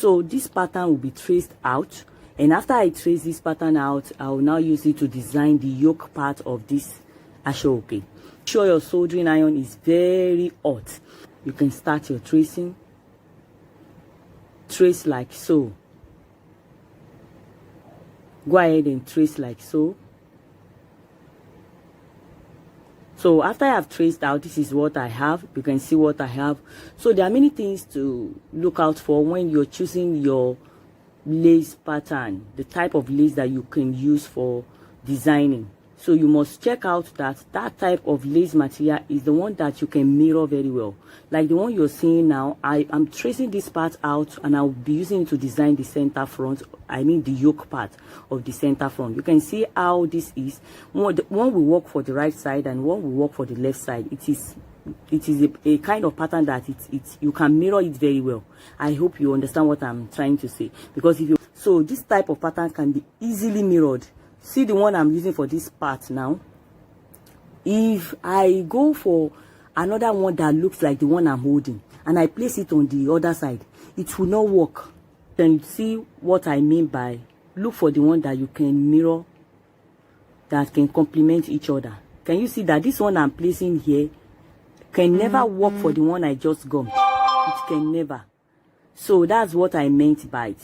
So this pattern will be traced out, and after I trace this pattern out, I will now use it to design the yoke part of this ashoke. Make sure your soldering iron is very hot. You can start your tracing. Trace like so. Go ahead and trace like so. So after I have traced out, this is what I have. You can see what I have. So there are many things to look out for when you're choosing your lace pattern, the type of lace that you can use for designing. So you must check out that that type of lace material is the one that you can mirror very well. Like the one you're seeing now, I am tracing this part out and I'll be using it to design the center front. I mean the yoke part of the center front. You can see how this is. One will work for the right side and one will work for the left side. It is a kind of pattern that you can mirror it very well. I hope you understand what I'm trying to say. Because so this type of pattern can be easily mirrored. See the one I'm using for this part now. If I go for another one that looks like the one I'm holding and I place it on the other side, it will not work. Then you see what I mean by look for the one that you can mirror, that can complement each other. Can you see that this one I'm placing here can never work for the one I just got? It can never. So that's what I meant by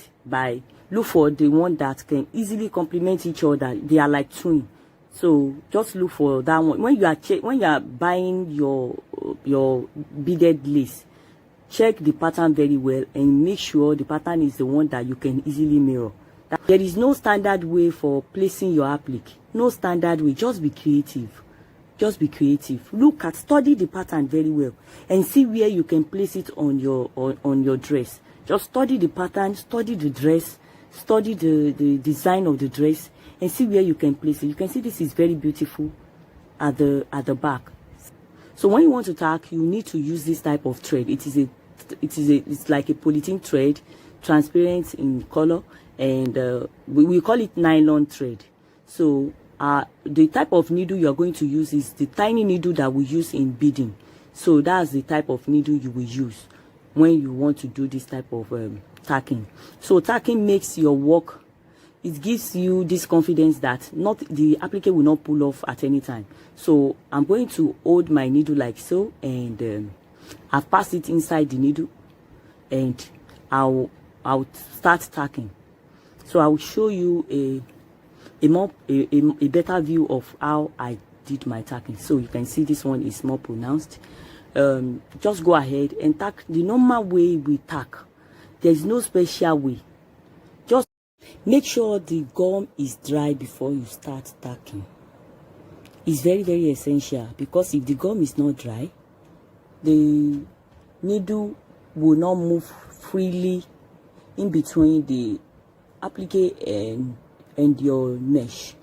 look for the one that can easily complement each other. They are like twin. So just look for that one. When you are buying your beaded lace, check the pattern very well and make sure the pattern is the one that you can easily mirror. There is no standard way for placing your applique. No standard way. Just be creative. Just be creative. Study the pattern very well and see where you can place it on your dress. Just study the pattern, study the dress, study the design of the dress, and see where you can place it. You can see this is very beautiful at the back. So when you want to tack, you need to use this type of thread. It's like a polythene thread, transparent in color, and we call it nylon thread. So the type of needle you are going to use is the tiny needle that we use in beading. So that's the type of needle you will use when you want to do this type of tacking. So tacking makes your work, it gives you this confidence that the applique will not pull off at any time. So I'm going to hold my needle like so, and I've passed it inside the needle, and I'll start tacking. So I'll show you a better view of how I did my tacking. So you can see this one is more pronounced. Just go ahead and tack the normal way we tack. There's no special way. Just make sure the gum is dry before you start tacking. It's very, very essential, because if the gum is not dry, the needle will not move freely in between the applique and your mesh.